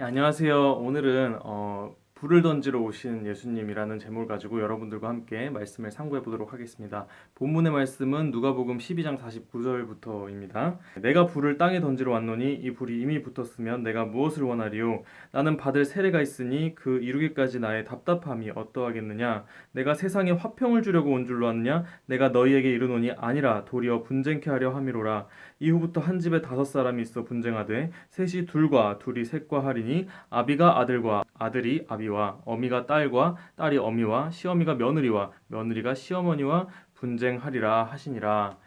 네, 안녕하세요. 오늘은 불을 던지러 오신 예수님이라는 제목을 가지고 여러분들과 함께 말씀을 상고해 보도록 하겠습니다. 본문의 말씀은 누가복음 12장 49절부터입니다. 내가 불을 땅에 던지러 왔노니 이 불이 이미 붙었으면 내가 무엇을 원하리요? 나는 받을 세례가 있으니 그 이루기까지 나의 답답함이 어떠하겠느냐? 내가 세상에 화평을 주려고 온 줄로 아느냐? 내가 너희에게 이르노니 아니라 도리어 분쟁케 하려 함이로라. 이후부터 한 집에 5사람이 있어 분쟁하되 셋이 둘과 둘이 셋과 하리니 아비가 아들과 아들이 아비와 어미가 딸과 딸이 어미와 시어미가 며느리와 며느리가 시어머니와 분쟁하리라 하시니라.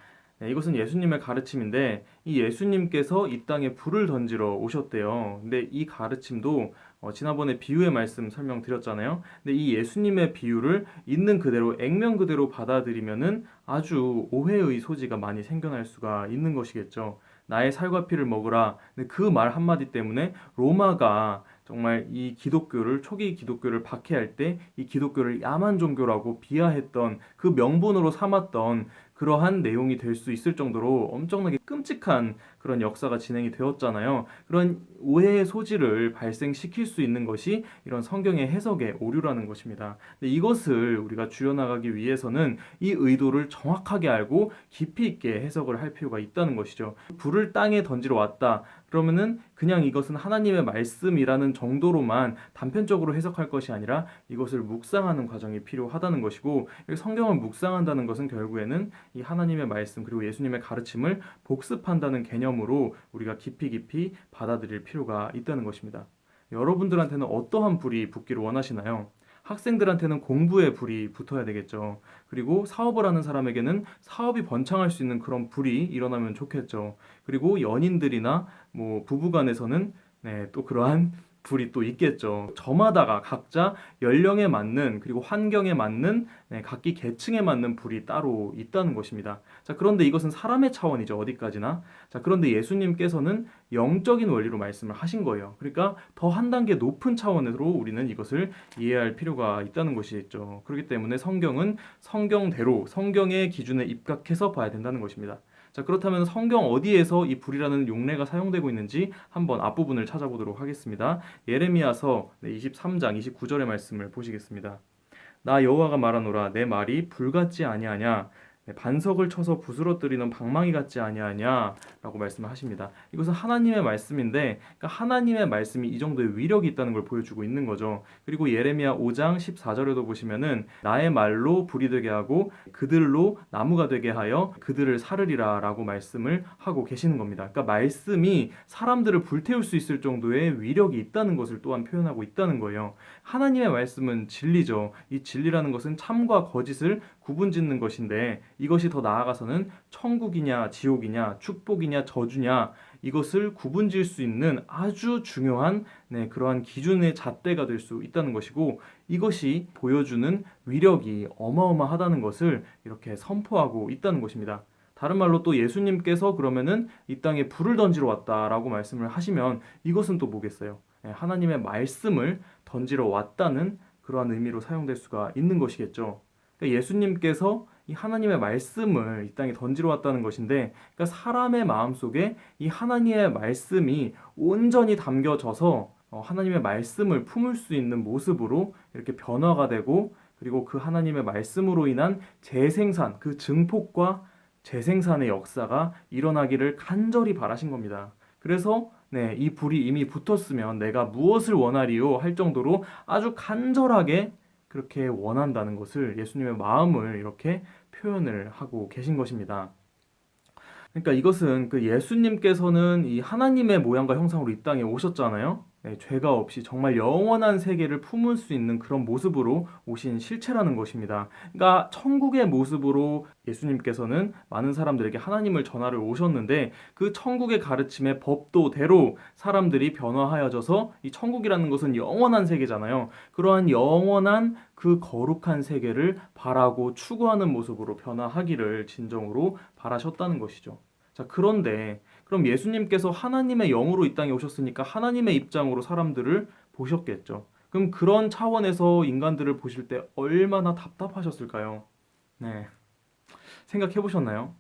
네, 이것은 예수님의 가르침인데 이 예수님께서 이 땅에 불을 던지러 오셨대요. 근데 이 가르침도 지난번에 비유의 말씀 설명드렸잖아요. 근데 이 예수님의 비유를 있는 그대로 액면 그대로 받아들이면은 아주 오해의 소지가 많이 생겨날 수가 있는 것이겠죠. 나의 살과 피를 먹으라. 근데 그 말 한마디 때문에 로마가 정말 이 기독교를 초기 기독교를 박해할 때 이 기독교를 야만 종교라고 비하했던 그 명분으로 삼았던 그러한 내용이 될 수 있을 정도로 엄청나게 끔찍한 그런 역사가 진행이 되었잖아요. 그런 오해의 소지를 발생시킬 수 있는 것이 이런 성경의 해석의 오류라는 것입니다. 근데 이것을 우리가 줄여나가기 위해서는 이 의도를 정확하게 알고 깊이 있게 해석을 할 필요가 있다는 것이죠. 불을 땅에 던지러 왔다. 그러면은 그냥 이것은 하나님의 말씀이라는 정도로만 단편적으로 해석할 것이 아니라 이것을 묵상하는 과정이 필요하다는 것이고, 성경을 묵상한다는 것은 결국에는 이 하나님의 말씀 그리고 예수님의 가르침을 복습한다는 개념으로 우리가 깊이 깊이 받아들일 필요가 있다는 것입니다. 여러분들한테는 어떠한 불이 붙기를 원하시나요? 학생들한테는 공부에 불이 붙어야 되겠죠. 그리고 사업을 하는 사람에게는 사업이 번창할 수 있는 그런 불이 일어나면 좋겠죠. 그리고 연인들이나 뭐 부부간에서는 네, 또 그러한 불이 또 있겠죠. 저마다가 각자 연령에 맞는 그리고 환경에 맞는 네, 각기 계층에 맞는 불이 따로 있다는 것입니다. 자, 그런데 이것은 사람의 차원이죠. 어디까지나. 자, 그런데 예수님께서는 영적인 원리로 말씀을 하신 거예요. 그러니까 더 한 단계 높은 차원으로 우리는 이것을 이해할 필요가 있다는 것이죠. 그렇기 때문에 성경은 성경대로 성경의 기준에 입각해서 봐야 된다는 것입니다. 자, 그렇다면 성경 어디에서 이 불이라는 용례가 사용되고 있는지 한번 앞부분을 찾아보도록 하겠습니다. 예레미야서 23장 29절의 말씀을 보시겠습니다. 나 여호와가 말하노라 내 말이 불같지 아니하냐 반석을 쳐서 부스러뜨리는 방망이 같지 아니하냐 라고 말씀을 하십니다. 이것은 하나님의 말씀인데 그러니까 하나님의 말씀이 이 정도의 위력이 있다는 걸 보여주고 있는 거죠. 그리고 예레미야 5장 14절에도 보시면은 나의 말로 불이 되게 하고 그들로 나무가 되게 하여 그들을 사르리라 라고 말씀을 하고 계시는 겁니다. 그러니까 말씀이 사람들을 불태울 수 있을 정도의 위력이 있다는 것을 또한 표현하고 있다는 거예요. 하나님의 말씀은 진리죠. 이 진리라는 것은 참과 거짓을 구분짓는 것인데 이것이 더 나아가서는 천국이냐 지옥이냐 축복이냐 저주냐 이것을 구분질 수 있는 아주 중요한 네, 그러한 기준의 잣대가 될 수 있다는 것이고 이것이 보여주는 위력이 어마어마하다는 것을 이렇게 선포하고 있다는 것입니다. 다른 말로 또 예수님께서 그러면은 이 땅에 불을 던지러 왔다라고 말씀을 하시면 이것은 또 뭐겠어요? 네, 하나님의 말씀을 던지러 왔다는 그러한 의미로 사용될 수가 있는 것이겠죠. 그러니까 예수님께서 이 하나님의 말씀을 이 땅에 던지러 왔다는 것인데, 그러니까 사람의 마음속에 이 하나님의 말씀이 온전히 담겨져서 하나님의 말씀을 품을 수 있는 모습으로 이렇게 변화가 되고, 그리고 그 하나님의 말씀으로 인한 재생산, 그 증폭과 재생산의 역사가 일어나기를 간절히 바라신 겁니다. 그래서 네, 이 불이 이미 붙었으면 내가 무엇을 원하리요 할 정도로 아주 간절하게 그렇게 원한다는 것을 예수님의 마음을 이렇게 표현을 하고 계신 것입니다. 그러니까 이것은 그 예수님께서는 이 하나님의 모양과 형상으로 이 땅에 오셨잖아요. 네, 죄가 없이 정말 영원한 세계를 품을 수 있는 그런 모습으로 오신 실체라는 것입니다. 그러니까 천국의 모습으로 예수님께서는 많은 사람들에게 하나님을 전하러 오셨는데 그 천국의 가르침의 법도대로 사람들이 변화하여져서 이 천국이라는 것은 영원한 세계잖아요. 그러한 영원한 그 거룩한 세계를 바라고 추구하는 모습으로 변화하기를 진정으로 바라셨다는 것이죠. 자, 그런데 그럼 예수님께서 하나님의 영으로 이 땅에 오셨으니까 하나님의 입장으로 사람들을 보셨겠죠. 그럼 그런 차원에서 인간들을 보실 때 얼마나 답답하셨을까요? 네. 생각해 보셨나요?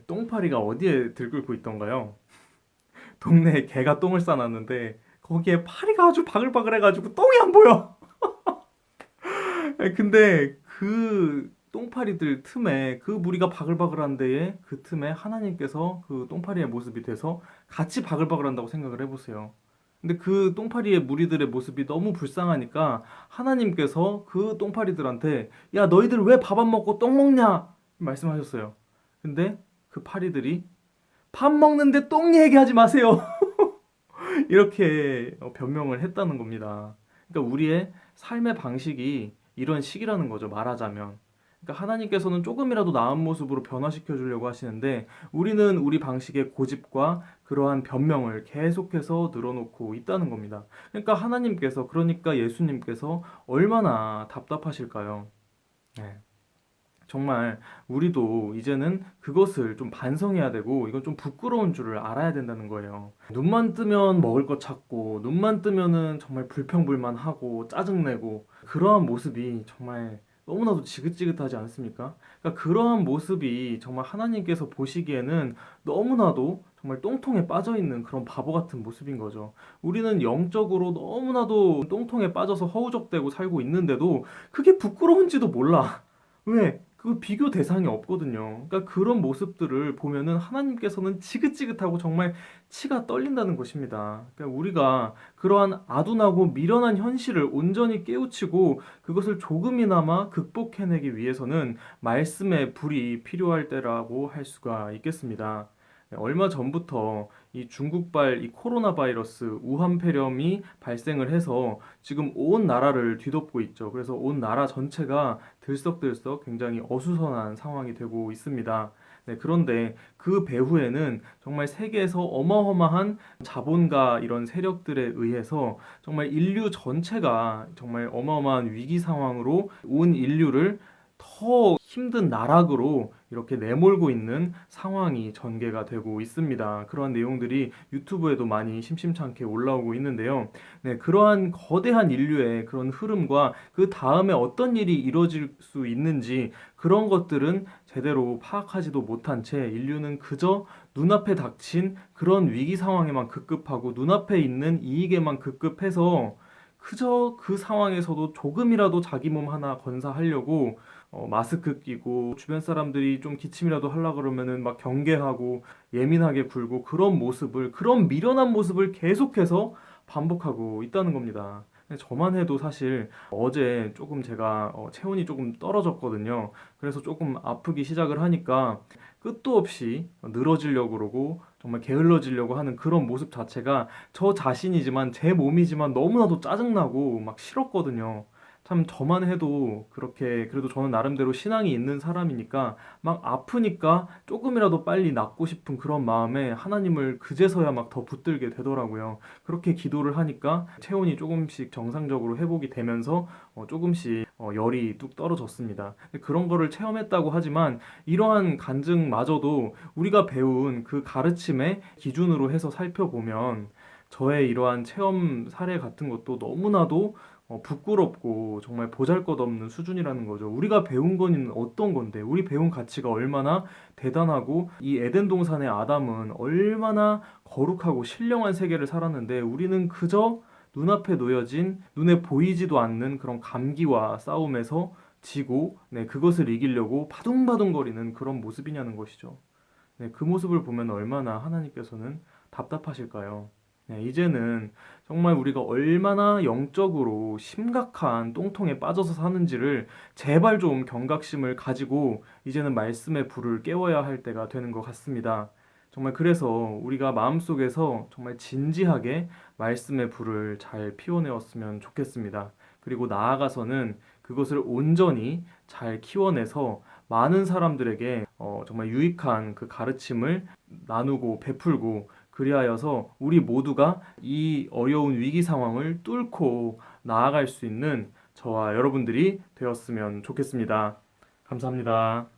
똥파리가 어디에 들끓고 있던가요? 동네에 개가 똥을 싸놨는데 거기에 파리가 아주 바글바글해가지고 똥이 안 보여. 근데 그 똥파리들 틈에 그 무리가 바글바글한 데에 그 틈에 하나님께서 그 똥파리의 모습이 돼서 같이 바글바글한다고 생각을 해보세요. 근데 그 똥파리의 무리들의 모습이 너무 불쌍하니까 하나님께서 그 똥파리들한테 야 너희들 왜 밥 안 먹고 똥 먹냐 말씀하셨어요. 근데 그 파리들이 밥 먹는데 똥 얘기하지 마세요. 이렇게 변명을 했다는 겁니다. 그러니까 우리의 삶의 방식이 이런 식이라는 거죠. 말하자면. 그러니까 하나님께서는 조금이라도 나은 모습으로 변화시켜 주려고 하시는데 우리는 우리 방식의 고집과 그러한 변명을 계속해서 늘어놓고 있다는 겁니다. 그러니까 하나님께서 그러니까 예수님께서 얼마나 답답하실까요? 네. 정말 우리도 이제는 그것을 좀 반성해야 되고 이건 좀 부끄러운 줄을 알아야 된다는 거예요. 눈만 뜨면 먹을 것 찾고 눈만 뜨면은 정말 불평불만하고 짜증내고 그러한 모습이 정말 너무나도 지긋지긋하지 않습니까? 그러니까 그러한 모습이 정말 하나님께서 보시기에는 너무나도 정말 똥통에 빠져 있는 그런 바보 같은 모습인 거죠. 우리는 영적으로 너무나도 똥통에 빠져서 허우적대고 살고 있는데도 그게 부끄러운지도 몰라. 왜? 그 비교 대상이 없거든요. 그러니까 그런 모습들을 보면은 하나님께서는 지긋지긋하고 정말 치가 떨린다는 것입니다. 그러니까 우리가 그러한 아둔하고 미련한 현실을 온전히 깨우치고 그것을 조금이나마 극복해내기 위해서는 말씀의 불이 필요할 때라고 할 수가 있겠습니다. 얼마 전부터 이 중국발 이 코로나 바이러스 우한폐렴이 발생을 해서 지금 온 나라를 뒤덮고 있죠. 그래서 온 나라 전체가 들썩들썩 굉장히 어수선한 상황이 되고 있습니다. 네, 그런데 그 배후에는 정말 세계에서 어마어마한 자본가 이런 세력들에 의해서 정말 인류 전체가 정말 어마어마한 위기 상황으로 온 인류를 더 힘든 나락으로 이렇게 내몰고 있는 상황이 전개가 되고 있습니다. 그러한 내용들이 유튜브에도 많이 심심찮게 올라오고 있는데요. 네, 그러한 거대한 인류의 그런 흐름과 그 다음에 어떤 일이 이루어질 수 있는지 그런 것들은 제대로 파악하지도 못한 채 인류는 그저 눈앞에 닥친 그런 위기 상황에만 급급하고 눈앞에 있는 이익에만 급급해서 그저 그 상황에서도 조금이라도 자기 몸 하나 건사하려고 마스크 끼고 주변 사람들이 좀 기침이라도 하려 그러면은 막 경계하고 예민하게 굴고 그런 모습을 그런 미련한 모습을 계속해서 반복하고 있다는 겁니다. 근데 저만 해도 사실 어제 조금 제가 체온이 조금 떨어졌거든요. 그래서 조금 아프기 시작을 하니까 끝도 없이 늘어지려고 그러고 정말 게을러지려고 하는 그런 모습 자체가 저 자신이지만 제 몸이지만 너무나도 짜증나고 막 싫었거든요. 참 저만 해도 그렇게 그래도 저는 나름대로 신앙이 있는 사람이니까 막 아프니까 조금이라도 빨리 낫고 싶은 그런 마음에 하나님을 그제서야 막 더 붙들게 되더라고요. 그렇게 기도를 하니까 체온이 조금씩 정상적으로 회복이 되면서 조금씩 열이 뚝 떨어졌습니다. 그런 거를 체험했다고 하지만 이러한 간증마저도 우리가 배운 그 가르침의 기준으로 해서 살펴보면 저의 이러한 체험 사례 같은 것도 너무나도 부끄럽고 정말 보잘것없는 수준이라는 거죠. 우리가 배운 건 어떤 건데, 우리 배운 가치가 얼마나 대단하고, 이 에덴 동산의 아담은 얼마나 거룩하고 신령한 세계를 살았는데, 우리는 그저 눈앞에 놓여진, 눈에 보이지도 않는 그런 감기와 싸움에서 지고, 네, 그것을 이기려고 바둥바둥거리는 그런 모습이냐는 것이죠. 네, 그 모습을 보면 얼마나 하나님께서는 답답하실까요? 네, 이제는 정말 우리가 얼마나 영적으로 심각한 똥통에 빠져서 사는지를 제발 좀 경각심을 가지고 이제는 말씀의 불을 깨워야 할 때가 되는 것 같습니다. 정말 그래서 우리가 마음속에서 정말 진지하게 말씀의 불을 잘 피워내었으면 좋겠습니다. 그리고 나아가서는 그것을 온전히 잘 키워내서 많은 사람들에게 정말 유익한 그 가르침을 나누고 베풀고 그리하여서 우리 모두가 이 어려운 위기 상황을 뚫고 나아갈 수 있는 저와 여러분들이 되었으면 좋겠습니다. 감사합니다.